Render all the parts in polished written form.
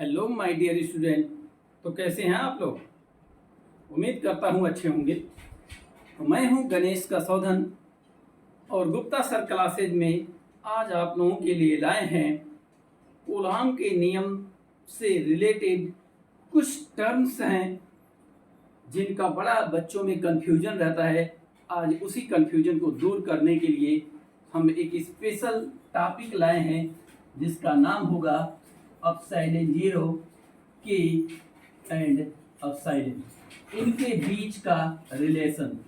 Hello my dear student. तो कैसे हैं आप लोग? उम्मीद करता हूं अच्छे होंगे। तो मैं हूं गणेश कसौधन और गुप्ता सर क्लासेज में आज आप लोगों के लिए लाए हैं कूलॉम के नियम से रिलेटेड कुछ टर्म्स हैं जिनका बड़ा बच्चों में कंफ्यूजन रहता है। आज उसी कंफ्यूजन को दूर करने के लिए हम एक स्पेशल टॉपिक लाए हैं जिसका नाम होगा अपसाइलेंट जीरो के एंड अपसाइलेंट, इनके बीच का रिलेशन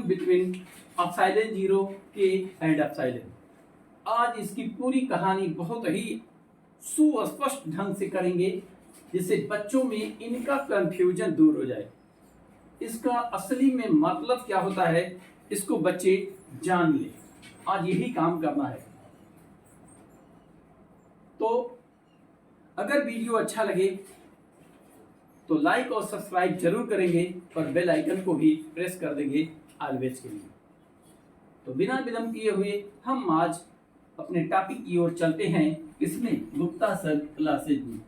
बिटवीन अपसाइलेंट जीरो के एंड अपसाइलेंट। आज इसकी पूरी कहानी बहुत ही सुस्पष्ट ढंग से करेंगे जिससे बच्चों में इनका कंफ्यूजन दूर हो जाए। इसका असली में मतलब क्या होता है इसको बच्चे जान ले। आज यही काम करना है। तो अगर वीडियो अच्छा लगे तो लाइक और सब्सक्राइब जरूर करेंगे और बेल आइकन को भी प्रेस कर देंगे ऑलवेज के लिए। तो बिना विलंब किए हुए हम आज अपने टॉपिक की ओर चलते हैं। किसमें? गुप्ता सर क्लासेज में।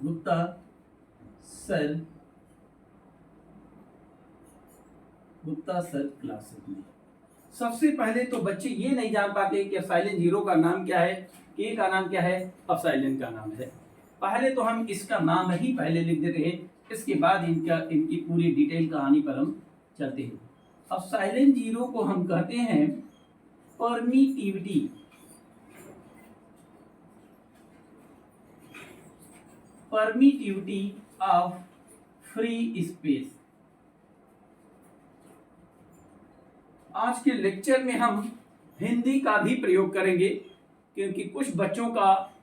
गुप्ता सर क्लासेज में। सबसे पहले तो बच्चे ये नहीं जान पाते कि अपसाइलेंट जीरो का नाम क्या है, के का नाम क्या है, अपसाइलेंट का नाम है। पहले तो हम इसका नाम ही पहले लिख देते हैं, इसके बाद इनकी पूरी डिटेल कहानी पर हम चलते हैं। अपसाइलेंट जीरो को हम कहते हैं परमिटिविटी ऑफ फ्री स्पेस। आज के लेक्चर में हम हिंदी का भी प्रयोग करेंगे क्योंकि कुछ बच्चों का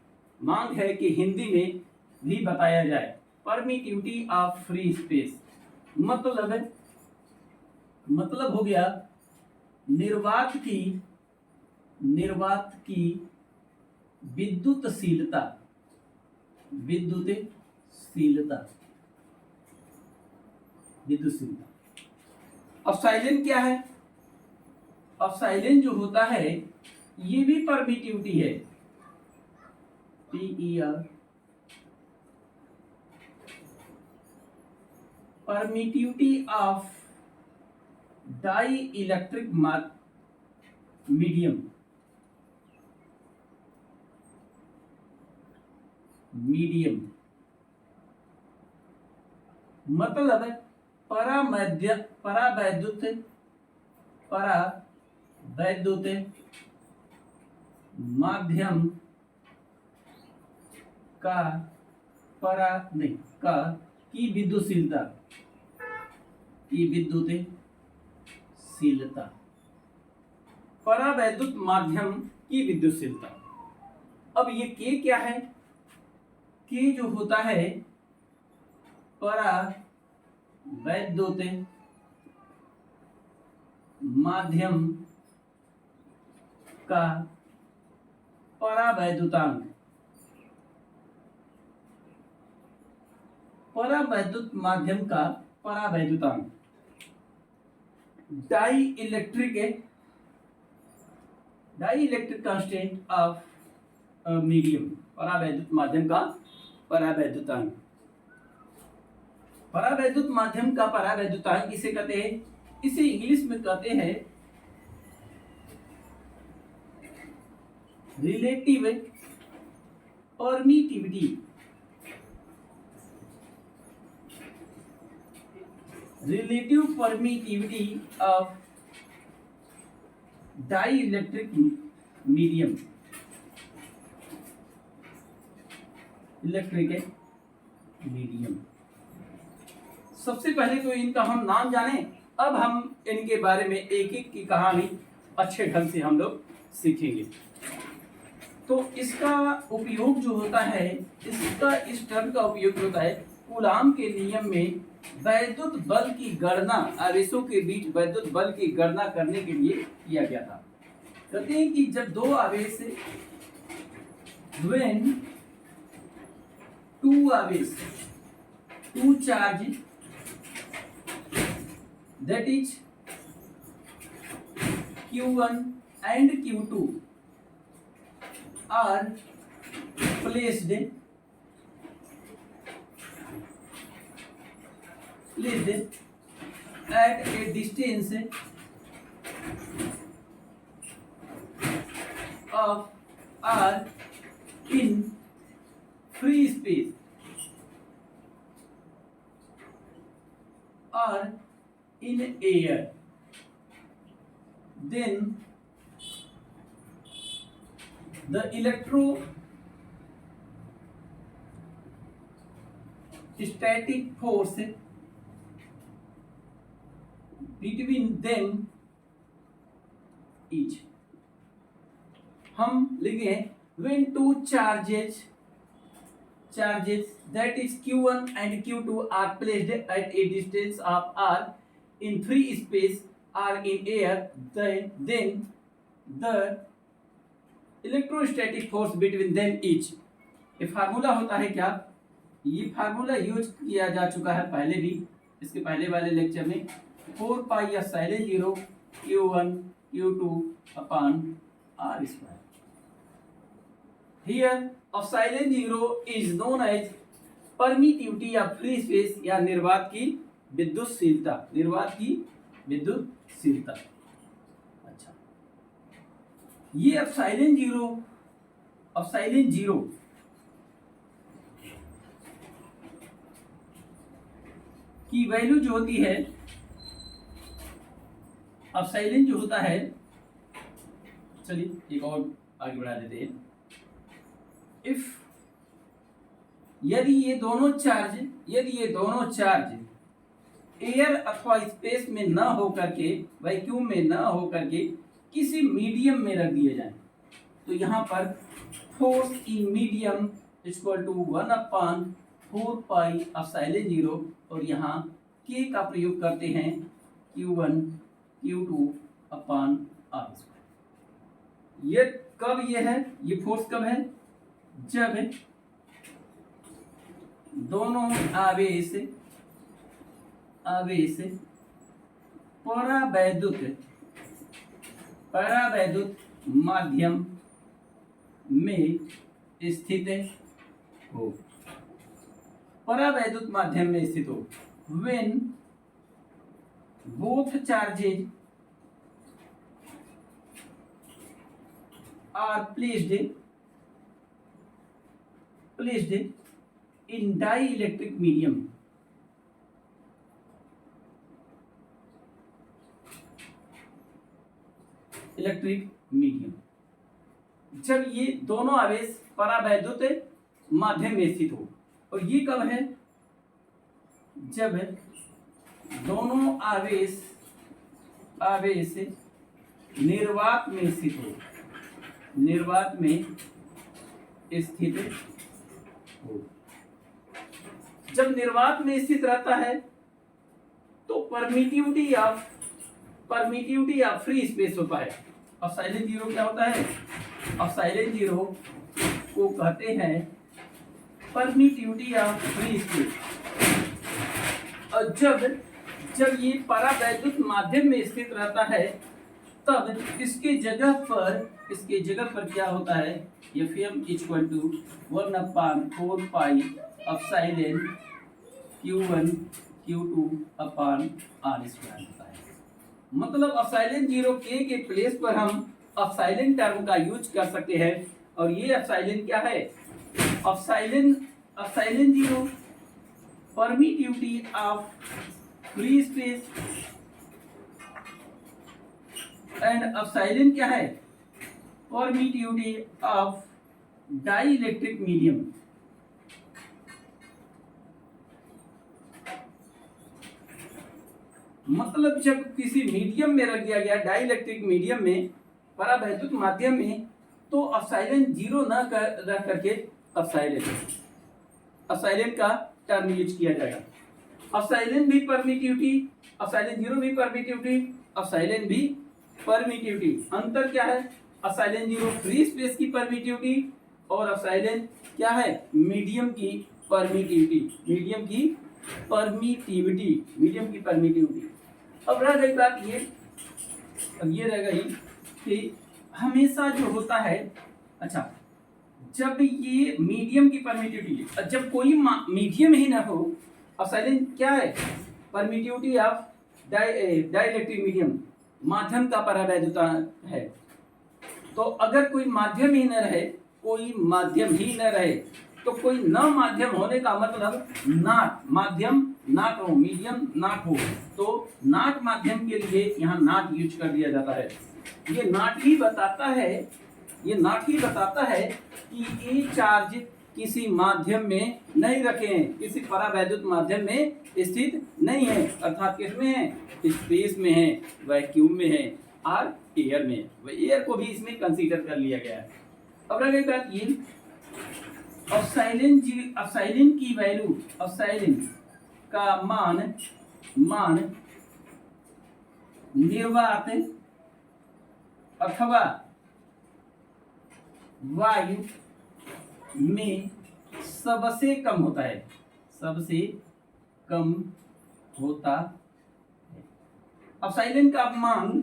मांग है कि हिंदी में भी बताया जाए। परमिटिविटी ऑफ फ्री स्पेस मतलब हो गया निर्वात की विद्युतशीलता। अपसाइलेंट क्या है? अपसाइलेंट जो होता है ये भी परमिटिविटी है, PER, permittivity of dielectric medium. मतलब परावैद्युत माध्यम की विद्युतशीलता। परावैद्युत माध्यम की विद्युतशीलता। अब ये के क्या है? के जो होता है परावैद्युत माध्यम का परावैद्युतांक। परावैद्युत माध्यम का परावैद्युतांक dielectric constant of medium. परावैद्युत माध्यम का परावैद्युतांक। परावैद्युत माध्यम का परावैद्युतांक किसे कहते हैं? इसे इंग्लिश में कहते हैं relative permittivity of dielectric medium. सबसे पहले तो इनका हम नाम जाने, अब हम इनके बारे में एक एक की कहानी अच्छे ढंग से हम लोग सीखेंगे। तो इसका उपयोग जो होता है, इस टर्म का उपयोग होता है कूलॉम के नियम में वैद्युत बल की गणना, आवेशों के बीच वैद्युत बल की गणना करने के लिए किया गया था। कहते हैं कि जब दो आवेश when two waves two charge, that is Q1 and Q2 are placed at a distance of r in free space or in air, then the electrostatic force between them each. हम लिखे हैं when two charges that is Q1 and Q2 are placed at a distance of r in free space or in air, then the electrostatic force between them each. ये formula होता है क्या? ये formula use किया जा चुका है पहले भी, इसके पहले वाले लेक्चर में, 4 pi epsilon 0 Q1 Q2 upon r square. Here epsilon 0 is known as permittivity of free space या निर्वात की विद्युतशीलता, अच्छा, ये एप्सिलॉन 0 की वैल्यू जो होती है, एप्सिलॉन जो होता है, चलिए एक और आगे बढ़ा देते हैं। इफ यदि ये दोनों चार्ज एयर अथवा स्पेस में ना हो करके, वैक्यूम में ना हो करके किसी मीडियम में रख दिए जाए, तो यहाँ पर force in medium equal to 1/4 pi epsilon 0 और यहाँ के का प्रयोग करते हैं Q1 Q2 upon r square. ये कब ये है, ये फोर्स कब है? जब दोनों आवेश परावैद्युत माध्यम में स्थित हो, परावैद्युत माध्यम में स्थित हो। when both charges are placed in dielectric medium, electric medium, जब ये दोनों आवेश परावैद्युत माध्यम में स्थित हो। और ये कब है? जब दोनों आवेश निर्वात में स्थित हो, जब निर्वात में स्थित रहता है तो परमिटिविटी ऑफ फ्री स्पेस होता है। एप्सिलॉन 0 क्या होता है? एप्सिलॉन 0 को कहते हैं परमिटिविटी ऑफ फ्री स्पेस। और जब ये परावैद्युत माध्यम में स्थित रहता है, तब इसके जगह पर क्या होता है? Fm equal to 1/4 pi epsilon Q1 Q2 upon r square होता है। मतलब एप्सिलॉन 0 के प्लेस पर हम एप्सिलॉन टर्म का यूज कर सकते हैं। और ये एप्सिलॉन क्या है? Epsilon 0 permittivity of free space and epsilon क्या है? Permittivity of dielectric medium. मतलब जब किसी मीडियम में रख दिया गया, डाइलेक्ट्रिक मीडियम में, परावैद्युत माध्यम में, तो एप्सिलॉन 0 न रख करके एप्सिलॉन का टर्म यूज किया जाएगा। एप्सिलॉन भी परमिटिविटी, एप्सिलॉन 0 भी परमिटिविटी, एप्सिलॉन भी परमिटिविटी। अंतर क्या है? एप्सिलॉन 0 फ्री स्पेस की परमिटिविटी और एप्सिलॉन क्या है? मीडियम की परमिटिविटी, परमिटिविटी, मीडियम की परमिटिविटी। अब रह गई बात ये, अब ये रह गई कि हमेशा जो होता है, अच्छा जब ये मीडियम की परमिटिविटी, जब कोई मीडियम ही ना हो, अब साइलेंट क्या है, परमिटिविटी ऑफ डाइलेक्ट्रिक मीडियम, माध्यम का परावैधुता है। तो अगर कोई माध्यम ही न रहे, कोई माध्यम ही न रहे, तो कोई न माध्यम होने का मतलब नाट, माध्यम नाट हो, मीडियम नाट हो, तो नाट माध्यम के लिए यहाँ नाट यूज कर दिया जाता है। ये नाट ही बताता है, ये नाट ही बताता है कि ये चार्ज किसी माध्यम में नहीं रखे हैं, किसी परावैद्युत माध्यम में स्थित नहीं है, अर्थात किसमें है, स्पेस में है, वैक्यूम में है और एयर में, वह एयर को भी इसमें कंसीडर कर लिया गया है। अब रह गई बात ये, एप्सिलॉन की वैल्यू, एप्सिलॉन का मान निर्वात अथवा वायु में सबसे कम होता है, सबसे कम होता है। एप्सिलॉन का मान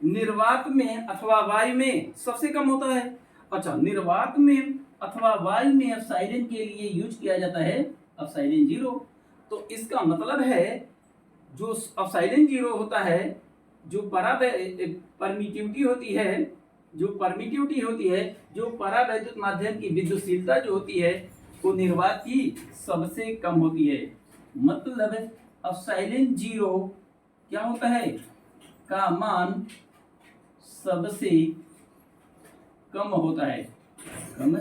निर्वात में अथवा वायु में सबसे कम होता है। अच्छा, निर्वात में अथवा वायु में एप्सिलॉन के लिए यूज किया जाता है एप्सिलॉन 0। तो इसका मतलब है जो एप्सिलॉन 0 होता है, जो परमिटिविटी होती है, जो परमिटिविटी होती है, जो परावैद्युत माध्यम की विद्युतशीलता जो होती है, वो निर्वात की सबसे कम होती है। मतलब एप्सिलॉन 0 क्या होता है, का मान सबसे कम होता है, कम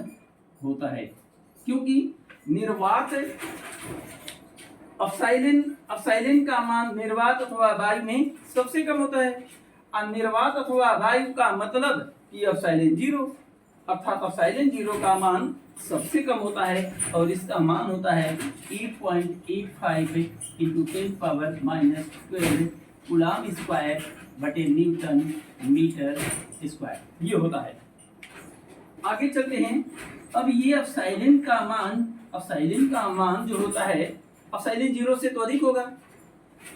होता है, क्योंकि निर्वात एप्सिलॉन का मान निर्वात अथवा वायु में सबसे कम होता है। और निर्वात अथवा वायु का मतलब कि एप्सिलॉन 0, अर्थात एप्सिलॉन 0 का मान सबसे कम होता है और इसका मान होता है 8.85 इंटू 10⁻⁻12 कूलम स्क्वायर बटे न्यूटन मीटर स्क्वायर, ये होता है। आगे चलते हैं। अब ये एप्सिलॉन का मान जो होता है, एप्सिलॉन 0 से तो अधिक होगा।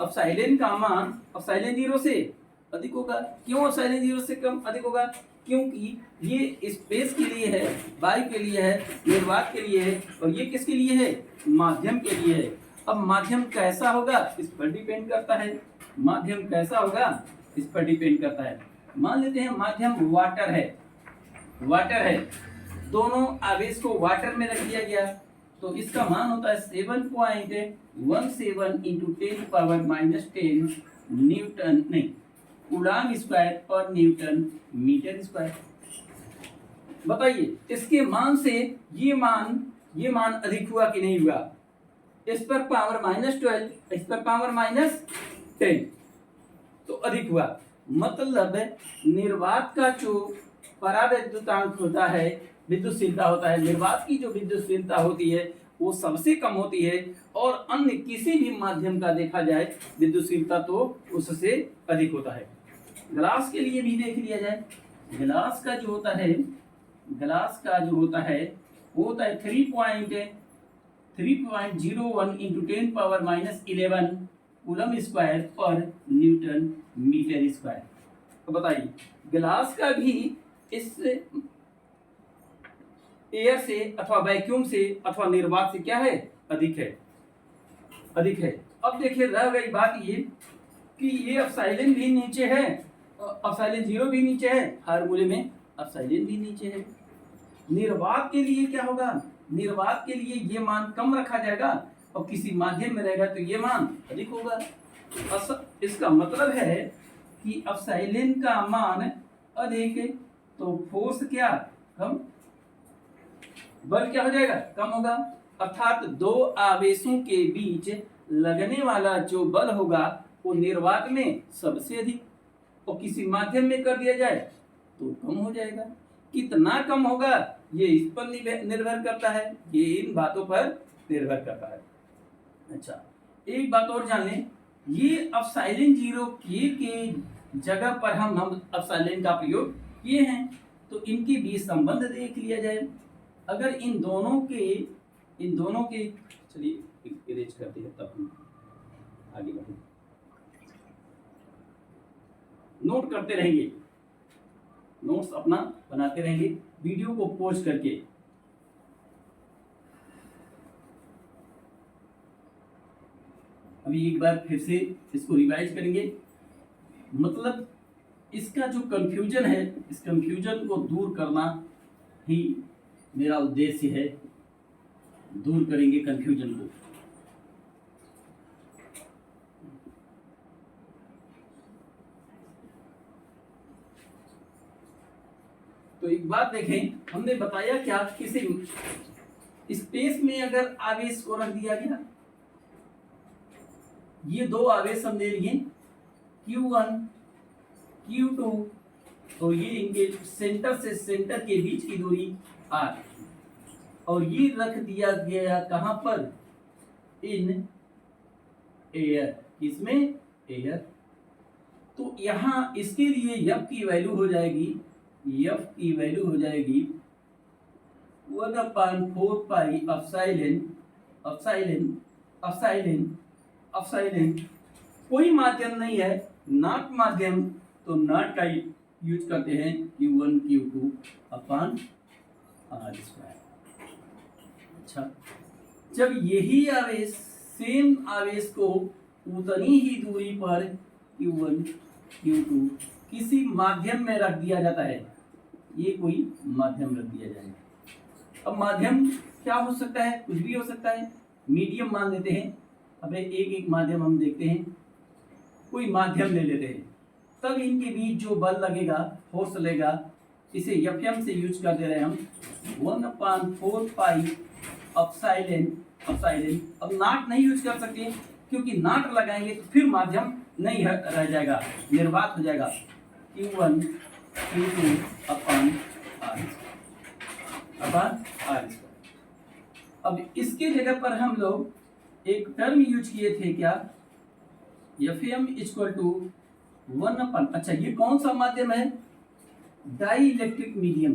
एप्सिलॉन का मान एप्सिलॉन 0 से अधिक होगा। क्यों एप्सिलॉन 0 से कम अधिक होगा? क्योंकि ये स्पेस के लिए है, वायु के लिए है, निर्वात के लिए है, और ये किसके लिए है? माध्यम के लिए है। अब माध्यम कैसा होगा इस पर डिपेंड करता है। माध्यम कैसा होगा इस पर डिपेंड करता है। मान लेते हैं माध्यम वाटर है, दोनों आवेश को वाटर में रख दिया गया, तो इसका मान होता है 7.17 इंटू 10⁻⁻10 न्यूटन नहीं कूलम स्क्वायर पर न्यूटन मीटर स्क्वायर। बताइए इसके मान से ये मान अधिक हुआ कि नहीं हुआ? इस पर पावर -12, इस पर पावर -10, तो अधिक हुआ। मतलब निर्वात का जो परावैद्युतांक होता है, विद्युतशीलता होता है, निर्वात की जो विद्युतशीलता होती है वो सबसे कम होती है, और अन्य किसी भी माध्यम का देखा जाए विद्युतशीलता तो उससे अधिक होता है। ग्लास के लिए भी देख लिया जाए। ग्लास का जो होता है वो होता है 3.01 इंटू 10⁻⁻11 कूलम स्क्वायर पर न्यूटन मीटर स्क्वायर। तो बताइए ग्लास का भी इस एयर से अथवा वैक्यूम से अथवा निर्वात से क्या है? अधिक है। अब देखिए रह गई बात ये कि ये एप्सिलॉन भी नीचे है, एप्सिलॉन 0 भी नीचे है, हर मूल्य में एप्सिलॉन भी नीचे है। निर्वात के लिए क्या होगा? निर्वात के लिए ये मान कम रखा जाएगा, और किसी माध्यम में रहेगा तो ये मान अधिक होगा। इसका मतलब है कि एप्सिलॉन का मान अधिक है, तो फोर्स क्या? कम। बल क्या हो जाएगा? कम होगा। अर्थात दो आवेशों के बीच लगने वाला जो बल होगा वो निर्वात में सबसे अधिक, और किसी माध्यम में कर दिया जाए तो कम हो जाएगा। कितना कम होगा ये इस पर निर्भर करता है, ये इन बातों पर निर्भर करता है। अच्छा, एक बात और जान लें, ये एप्सिलॉन 0 के जगह पर हम एप्सिलॉन का प्रयोग किए हैं, तो इनके बीच संबंध देख लिया जाए। अगर इन दोनों के चलिए इरेज करते हैं तब हम आगे बढ़ें। नोट करते रहेंगे, नोट्स अपना बनाते रहेंगे वीडियो को पॉज करके। अभी एक बार फिर से इसको रिवाइज करेंगे। मतलब इसका जो कंफ्यूजन है, इस कंफ्यूजन को दूर करना ही मेरा उद्देश्य है। दूर करेंगे कंफ्यूजन को। तो एक बात देखें, हमने बताया क्या, किसी स्पेस में अगर आवेश को रख दिया गया, ये दो आवेश हम ले लिए Q1 Q2, तो ये इनके सेंटर से सेंटर के बीच की दूरी R, और ये रख दिया गया कहां पर, इन एयर, किसमें, एयर। तो यहां इसके लिए F की वैल्यू हो जाएगी, F की वैल्यू हो जाएगी 1/4 पाई एप्सिलॉन। कोई माध्यम नहीं है, नॉट माध्यम, तो नॉट का यूज करते हैं Q1 Q2 अपान R²। अच्छा, जब यही आवेश, सेम आवेश को उतनी ही दूरी पर Q1 Q2 किसी माध्यम में रख दिया जाता है, ये कोई माध्यम रख दिया जाएगा। अब माध्यम क्या हो सकता है, कुछ भी हो सकता है, मीडियम मान लेते हैं। अब एक एक माध्यम हम देखते हैं, कोई माध्यम ले लेते हैं, तब इनके बीच जो बल लगेगा, फोर्स लगेगा, इसे Fm से यूज कर दे रहे हैं हम, 1/4 पाई एप्सिलॉन। अब नॉट नहीं यूज कर सकते, क्योंकि नॉट लगाएंगे तो फिर माध्यम नहीं रह जाएगा, निर्वात हो जाएगा। Q1 Q2 अपान R²। अब इसके जगह पर हम लोग एक टर्म यूज किए थे, क्या, Fm इक्वल टू 1/, अच्छा ये कौन सा माध्यम है, dielectric medium.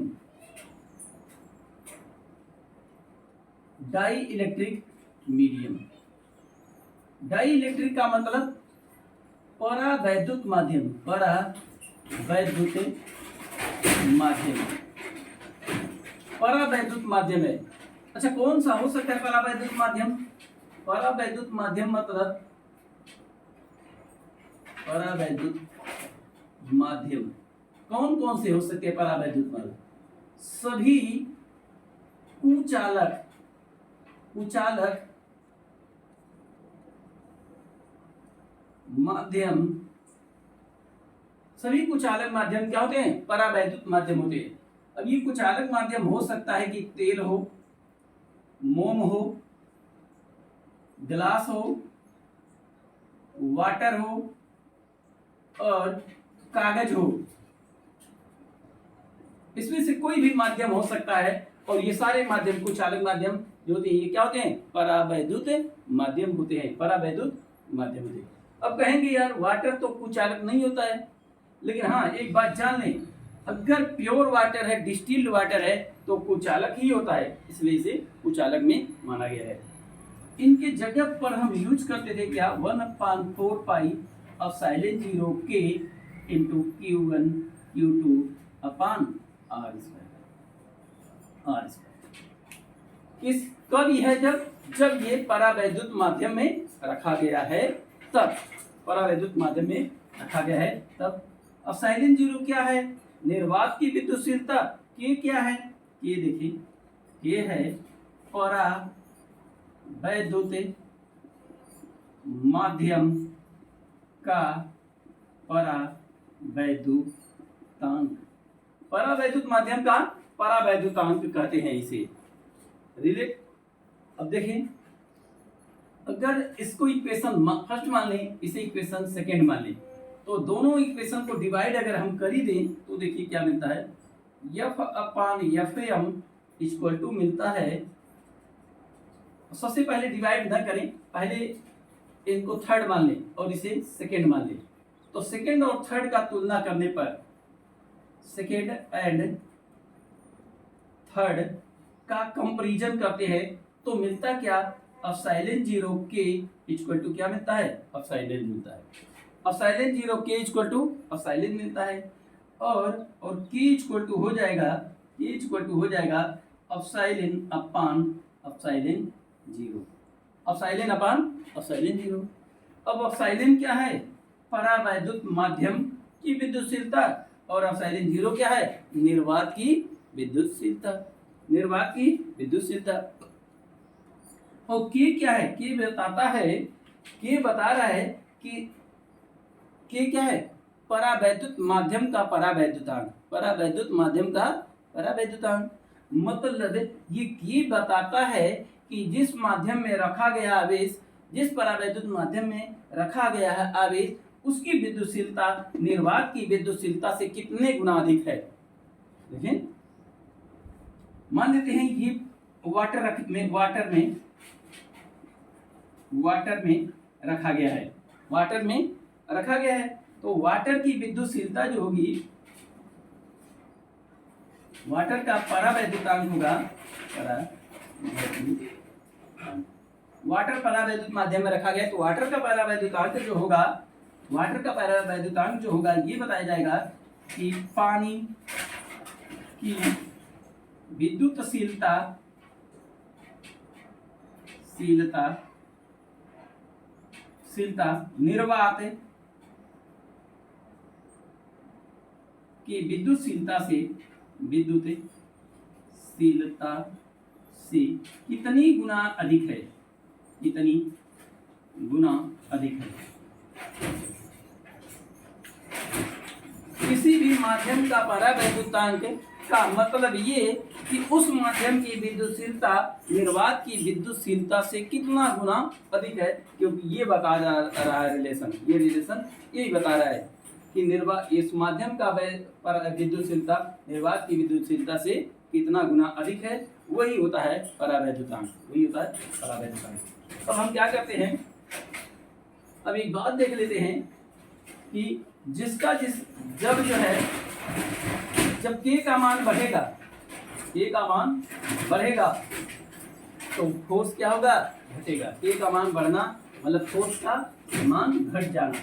Dielectric का मतलब परावैद्युत माध्यम, परावैद्युत माध्यम है। अच्छा, कौन सा हो सकता है परावैद्युत माध्यम? परावैद्युत माध्यम मतलब, परावैद्युत माध्यम कौन कौन से हो सकते हैं परावैद्युत माध्यम? सभी कुचालक माध्यम, सभी कुचालक माध्यम क्या होते हैं, परावैद्युत माध्यम होते हैं। अब ये कुचालक माध्यम हो सकता है कि तेल हो, मोम हो, ग्लास हो, वाटर हो और कागज हो, इसमें से कोई भी माध्यम हो सकता है। और ये सारे माध्यम, कुचालक माध्यम जो होते हैं, ये क्या होते हैं, परावैद्युत माध्यम होते हैं, परावैद्युत माध्यम होते हैं। अब कहेंगे यार वाटर तो कुचालक नहीं होता है, लेकिन हाँ एक बात जान लें, अगर प्योर वाटर है, डिस्टिल्ड वाटर है, तो कुचालक ही होता है, इसलिए इसे कुचालक में माना गया है। इनके जगह पर हम यूज करते थे क्या, 1/4 pi epsilon 0 K into Q1 Q2 अपान R²। किस कब यह, जब ये परावैद्युत माध्यम में रखा गया है, तब परावैद्युत माध्यम में रखा गया है तब। एप्सिलॉन 0 क्या है, निर्वात की विद्युतशीलता। K क्या है, K देखिए, K है परावैद्युत माध्यम का परावैद्युतांक। परावैद्युत माध्यम का परावैद्युतांक कहते हैं इसे, रिलेट। अब देखें, अगर इसको इक्वेशन फर्स्ट मान लें, इसे इक्वेशन सेकेंड मान लें, तो दोनों इक्वेशन को डिवाइड अगर हम कर ही दें तो देखिए क्या मिलता है, F/Fm इक्वल टू मिलता है। सबसे पहले डिवाइड ना करें, पहले इनको थर्ड मान लें और इसे सेकेंड मान लें। तो सेकेंड और थर्ड का तुलना करने पर, सेकेंड एंड थर्ड का कंपैरिजन करते हैं, तो मिलता क्या, एप्सिलॉन 0 के इक्वल टू क्या मिलता है? एप्सिलॉन मिलता है। एप्सिलॉन 0 के इक्वल टू एप्सिलॉन मिलता है और के इक्वल टू हो जाएगा एप्सिलॉन अपान एप्सिलॉन 0, एप्सिलॉन अपान एप्सिलॉन 0। अब एप्सिलॉन क्या है? परावैद्युत माध्यम की विद्युतशीलता और एप्सिलॉन 0 क्या है? निर्वात की विद्युतशीलता, निर्वात की विद्युतशीलता। और के क्या है? के बताता है, के बता रहा है कि के क्या है? परावैद्युत माध्यम का परावैद्युतांक, परावैद्युत माध्यम का परावैद्युतांक। मतलब ये के बताता है कि जिस माध्यम में रखा गया आवेश, जिस परावैद्युत माध्यम में रखा गया है आवेश, उसकी विद्युतशीलता निर्वात की विद्युतशीलता से कितने गुना अधिक है। देखिए, मान लेते हैं ये वाटर में रखा गया है, वाटर में रखा गया है, तो वाटर की विद्युतशीलता जो होगी, वाटर का परावैद्युतांक होगा, वाटर परावैद्युत माध्यम में रखा गया, तो वाटर का परावैद्युतांक जो होगा, ये बताया जाएगा कि पानी की विद्युतशीलता निर्वात की विद्युतशीलता से कितनी गुना अधिक है, कितनी गुना अधिक है। किसी भी माध्यम का परावैद्युतांक का मतलब ये कि उस माध्यम की विद्युतशीलता निर्वात की विद्युतशीलता से कितना गुना अधिक है, क्योंकि ये बता रहा है रिलेशन, ये रिलेशन यही बता रहा है कि इस माध्यम का विद्युतशीलता निर्वात की विद्युतशीलता से कितना गुना अधिक है, वही होता है परावैद्युतांक, वही होता है परावैद्युतांक। तो हम क्या करते हैं, अब एक बात देख लेते हैं कि जब के का मान बढ़ेगा, तो फोर्स क्या होगा? घटेगा। के का मान बढ़ना मतलब फोर्स का मान घट जाना।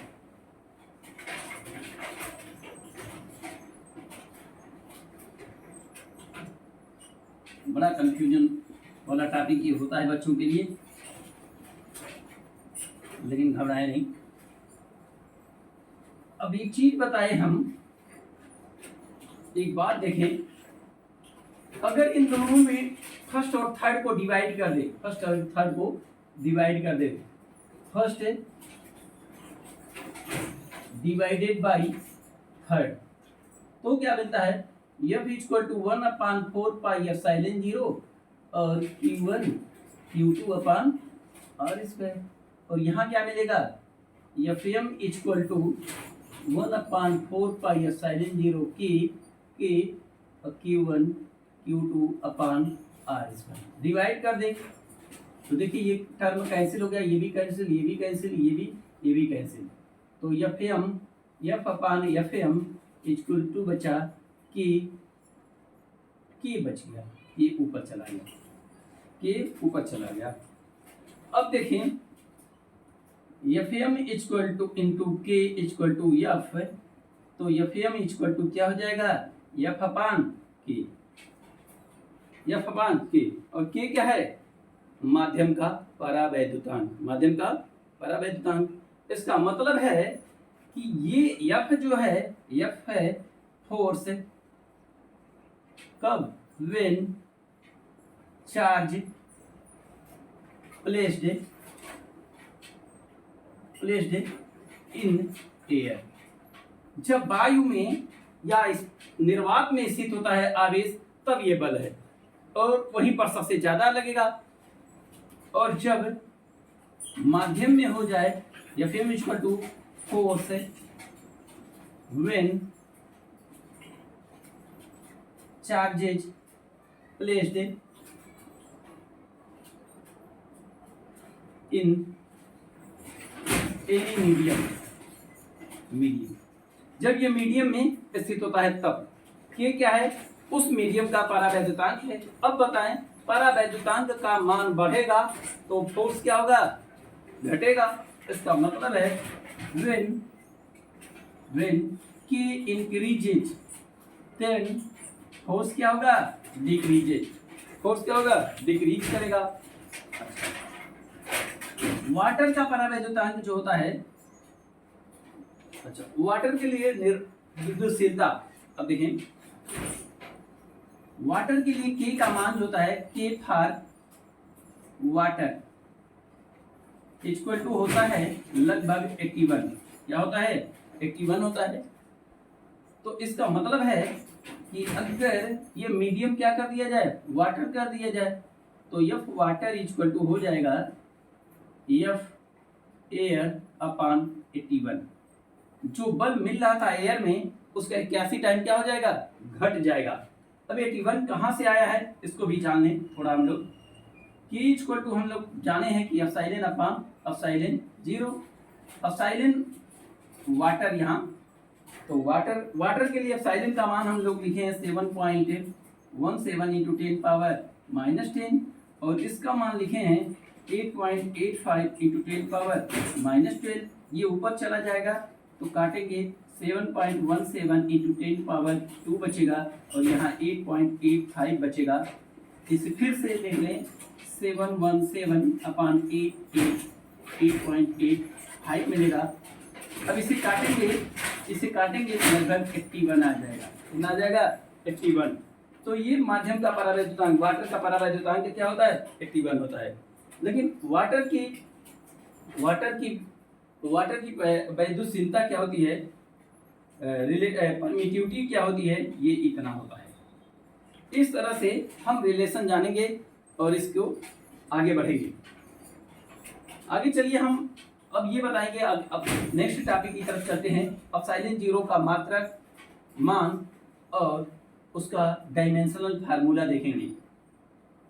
बड़ा कंफ्यूजन वाला टॉपिक ये होता है बच्चों के लिए, लेकिन घबराए नहीं। अब एक चीज बताए, हम एक बात देखें, अगर इन दोनों में फर्स्ट और थर्ड को डिवाइड कर दे, फर्स्ट डिवाइडेड बाई थर्ड, तो क्या मिलता है? F इक्वल टू 1/4πε0 और Q1 Q2 अपान R स्क्वायर। और यहाँ क्या मिलेगा? Fm इक्वल टू 1/4πε0 के और Q1 Q2 अपान R स्क्वायर। डिवाइड कर दे तो देखिए ये टर्म कैंसिल हो गया, ये भी कैंसिल, ये भी कैंसिल, ये भी कैंसिल। तो F upon Fm equal to बचा कि बच गया, ये ऊपर चला गया, अब देखें Fm इक्वल टू इंटू के इक्वल टू F, तो Fm इक्वल टू क्या हो जाएगा? F अपान के, और के क्या है? माध्यम का परावैद्युतांक। इसका मतलब है कि ये F जो है, F है फोर्स कब? When charge placed in air, जब वायु में या इस निर्वात में स्थित होता है आवेश, तब ये बल है और वहीं पर सबसे ज्यादा लगेगा। और जब माध्यम में हो जाए, Fm equal to force when charges placed in any medium, जब ये मीडियम में स्थित होता है तब। ये क्या है? उस मीडियम का परावैद्युतांक है। अब बताएं परावैद्युतांक का मान बढ़ेगा तो फोर्स क्या होगा, घटेगा। इसका मतलब है when K increases then force क्या होगा, डिक्रीजेज। फोर्स क्या होगा, डिक्रीज करेगा। वाटर का परावैद्युतांक जो होता है, अच्छा वाटर के लिए विद्युतशीलता, अब देखें वाटर के लिए K का मान जो होता है, K for water equal to होता है लगभग 81। क्या होता है, 81 होता है। तो इसका मतलब है कि अगर ये मीडियम क्या कर दिया जाए, वाटर कर दिया जाए, तो F वाटर इक्वल टू हो जाएगा F एयर अपॉन 81। जो बल मिल रहा था एयर में उसका 81 टाइम क्या हो जाएगा, घट जाएगा। अब 81 कहाँ से आया है इसको भी जान लें थोड़ा हम लोग। K इक्वल टू हम लोग जाने हैं कि epsilon upon epsilon 0। Epsilon water, यहाँ तो वाटर के लिए एप्सिलॉन का मान हम लोग लिखे हैं 7.17 इंटू 10 पावर माइनस 10, और इसका मान लिखे हैं 8.85 इंटू 10 पावर माइनस 12। ये ऊपर चला जाएगा तो काटेंगे 7.17 इंटू 10 पावर 2 बचेगा, और यहाँ 8.85 बचेगा। इसे फिर से देख लें, 717 अपॉन 8.85 मिलेगा। अब इसे काटेंगे तो लगभग 81 आ जाएगा। कितना आ जाएगा, 81। तो ये माध्यम का परावैद्युतांक, वाटर का परावैद्युतांक क्या होता है, 81 होता है। लेकिन वाटर की वैद्युतशीलता क्या होती है, परमिटिविटी क्या होती है, ये इतना होता है। इस तरह से हम रिलेशन जानेंगे और इसको आगे बढ़ेंगे। आगे चलिए हम अब ये बताएंगे, अब नेक्स्ट टॉपिक की तरफ चलते हैं। एप्सिलॉन 0 का मात्रक, मान और उसका डायमेंशनल फार्मूला देखेंगे।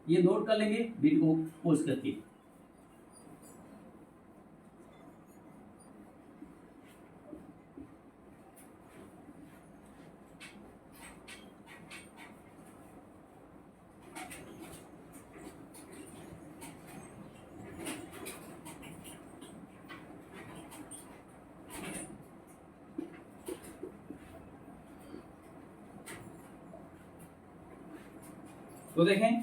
ये नोट कर लेंगे वीडियो को पॉज करके। तो देखें,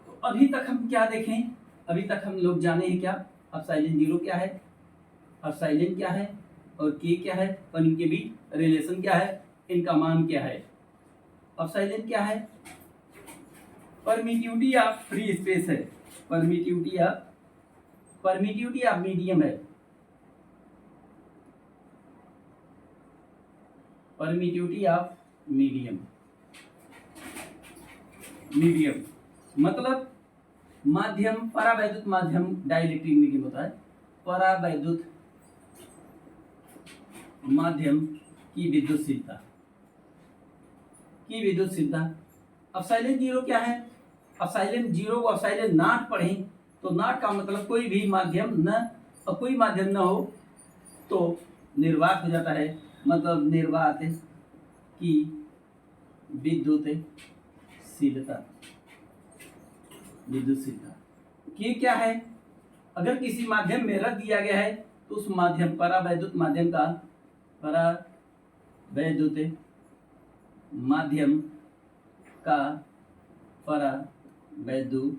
तो अभी तक हम क्या देखें, अभी तक हम लोग जाने हैं क्या, एप्सिलॉन 0 क्या है, एप्सिलॉन क्या है और K क्या है, और इनके बीच रिलेशन क्या है, इनका मान क्या है। एप्सिलॉन क्या है, परमिटिविटी ऑफ फ्री स्पेस है, परमिटिविटी ऑफ मीडियम है, परमिटिविटी ऑफ मीडियम मतलब माध्यम, परावैद्युत माध्यम डाइलेक्ट्रिक मीडियम होता है। परावैद्युत माध्यम की विद्युतशीलता एप्सिलॉन 0 क्या है, एप्सिलॉन 0 को एप्सिलॉन नॉट पढ़ें तो नॉट का मतलब कोई भी माध्यम न, और कोई माध्यम न हो तो निर्वात हो जाता है, मतलब निर्वात की विद्युतशीलता। ये क्या है, अगर किसी माध्यम में रख दिया गया है तो उस माध्यम, परावैद्युत माध्यम का, परावैद्युत माध्यम का परावैद्युतांक,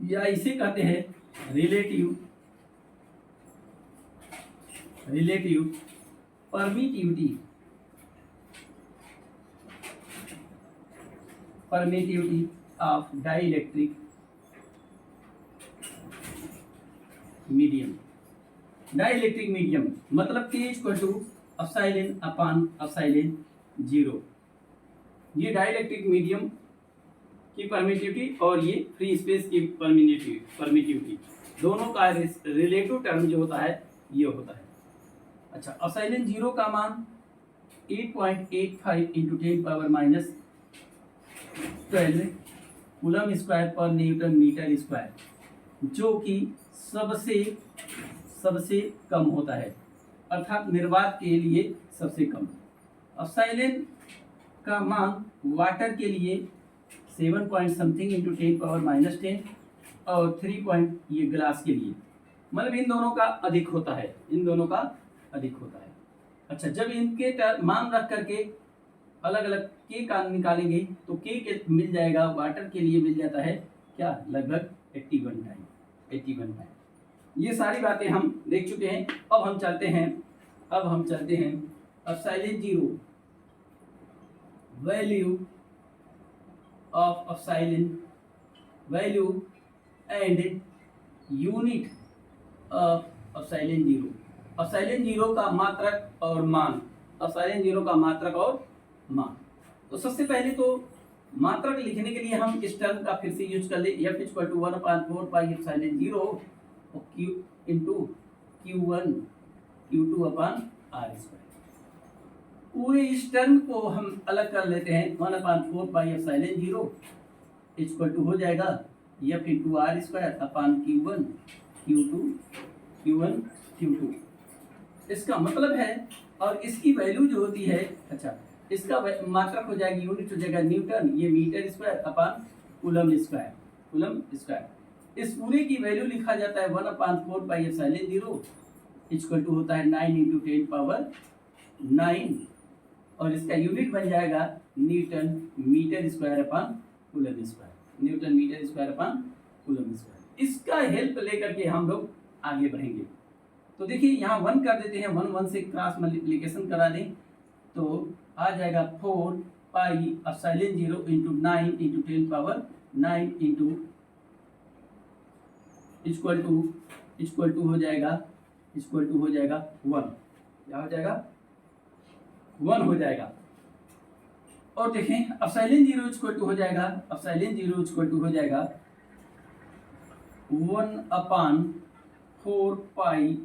या इसे कहते हैं relative permittivity of dielectric medium मतलब K equal to epsilon upon epsilon 0। ये डाइलेक्ट्रिक मीडियम की परमिटिविटी और ये फ्री स्पेस की परमिटिविटी दोनों का रिलेटिव टर्म जो होता है ये होता है। अच्छा, एप्सिलॉन 0 का मान 8.85 into 10 power minus 12 coulomb square पर न्यूटन मीटर स्क्वायर, जो कि सबसे कम होता है, अर्थात निर्वात के लिए सबसे कम। एप्सिलॉन का मान वाटर के लिए 7 पॉइंट समथिंग इंटू 10⁻⁻10 और 3 पॉइंट ये ग्लास के लिए, मतलब इन दोनों का अधिक होता है, इन दोनों का अधिक होता है। अच्छा, जब इनके मान रख करके अलग अलग के का निकालेंगे तो के मिल जाएगा, वाटर के लिए मिल जाता है क्या, लगभग 81 टाइम। ये सारी बातें हम देख चुके हैं। अब हम चलते हैं epsilon zero, value of epsilon, value and unit of epsilon zero. Epsilon zero का मात्रक और मान, एप्सिलॉन जीरो का मात्रक और मान। तो सबसे पहले तो मात्रक लिखने के लिए हम इस टर्म का फिर से यूज कर ले, f = 1/4 पाई एप्सिलॉन जीरो और q into q1 q2 upon r square. पूरे इस टर्म को हम अलग कर लेते हैं, 1/4 pi epsilon zero equal to हो जाएगा f into r square upon q1 q2। इसका मतलब है, और इसकी वैल्यू जो होती है, अच्छा इसका मात्रक हो जाएगी, यूनिट हो जाएगा न्यूटन, ये metre square upon coulomb square. इस पूरे की वैल्यू लिखा जाता है 1/4 pi epsilon zero equal to होता है 9 इंटू 10⁻9 और इसका यूनिट बन जाएगा newton metre square upon coulomb square. इसका हेल्प लेकर के हम लोग आगे बढ़ेंगे। तो देखिए यहाँ 1 कर देते हैं, 1 से क्रॉस मल्टीप्लिकेशन करा दें तो आ जाएगा 4 pi epsilon zero into 9 into 10⁻9 into equal to हो जाएगा 1। क्या हो जाएगा, 1 हो जाएगा। और देखें एप्सिलॉन जीरो इक्वल टू हो जाएगा 1/4 पाई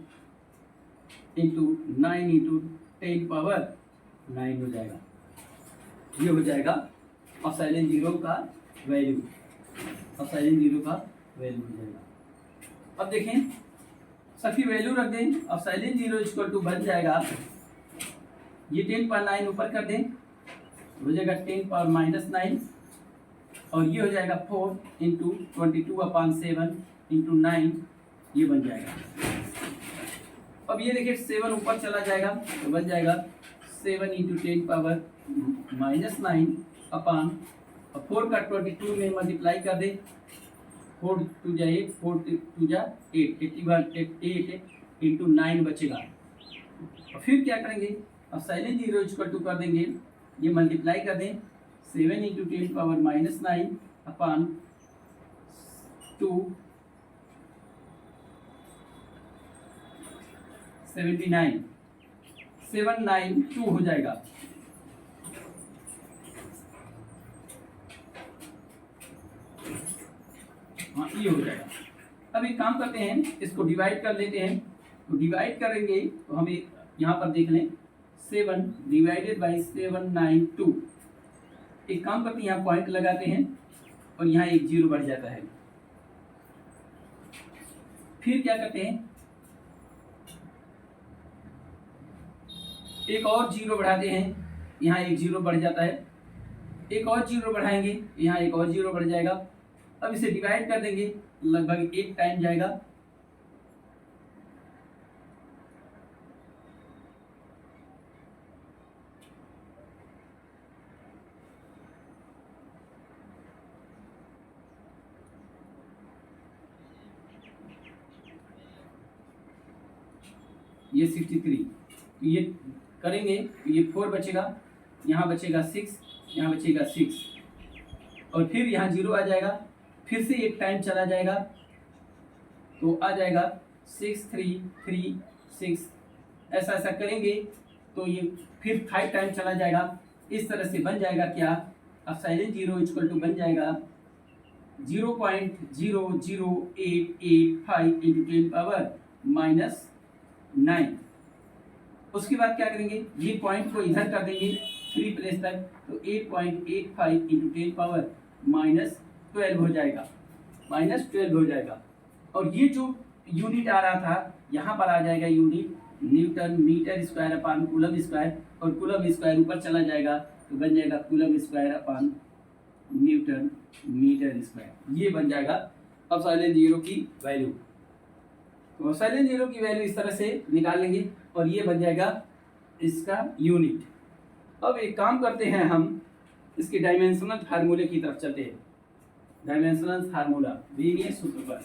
इंटू 9 इंटू 10⁻9 हो जाएगा। ये हो जाएगा एप्सिलॉन जीरो का वैल्यू, हो जाएगा। अब देखें सभी वैल्यू रख दें, एप्सिलॉन जीरो इक्वल टू बन जाएगा, ये 10⁻9 ऊपर कर दें, हो जाएगा 10⁻⁻9 और ये हो जाएगा 4 इंटू 22/7 इंटू 9, ये बन जाएगा। अब ये देखिए 7 ऊपर चला जाएगा तो बन जाएगा 7 इंटू 10⁻⁻9 अपॉन 4 का 22 में मल्टीप्लाई कर दे, 4 2 जा 8, 4 2 जा 8, 8 इंटू 9 बचेगा। और फिर क्या करेंगे, एप्सिलॉन जीरो इक्वल टू कर देंगे, ये मल्टीप्लाई कर दें 7 इंटू 10⁻⁻9 अपॉन 2 792 हो जाएगा। हाँ ये हो जाएगा। अब एक काम करते हैं, इसको डिवाइड कर लेते हैं। तो डिवाइड करेंगे तो हमें यहाँ पर देख लें 7 डिवाइडेड बाई 792। एक काम करते हैं, यहाँ पॉइंट लगाते हैं और यहाँ एक जीरो बढ़ जाता है। फिर क्या करते हैं, एक और जीरो बढ़ाते हैं, यहाँ एक जीरो बढ़ जाता है, एक और जीरो बढ़ाएंगे, यहाँ एक और जीरो बढ़ जाएगा। अब इसे डिवाइड कर देंगे, लगभग 1 टाइम जाएगा। ये 63, तो ये करेंगे तो ये 4 बचेगा, यहाँ बचेगा 6, यहाँ बचेगा 6 और फिर यहाँ जीरो आ जाएगा। फिर से एक टाइम चला जाएगा तो आ जाएगा 6 3 3 6, ऐसा करेंगे तो ये फिर 5 टाइम चला जाएगा। इस तरह से बन जाएगा क्या, एप्सिलॉन जीरो इक्वल टू बन जाएगा 0.00885 इंटू 10⁻⁻9। उसके बाद क्या करेंगे, ये पॉइंट को इधर कर देंगे 3 प्लेस तक, तो 8.85 इंटू 10⁻12 हो जाएगा, -12 हो जाएगा। और ये जो यूनिट आ रहा था यहाँ पर आ जाएगा unit newton metre square upon coulomb square, और कूलम स्क्वायर ऊपर चला जाएगा तो बन जाएगा coulomb square upon newton metre square. ये बन जाएगा अब साइलेंट जीरो की वैल्यू। तो साइलेंट जीरो की वैल्यू इस तरह से निकाल लेंगे और ये बन जाएगा इसका यूनिट। अब एक काम करते हैं, हम इसके डायमेंशनल फार्मूले की तरफ चलते हैं। डायमेंशनल फार्मूला दिए सूत्र पर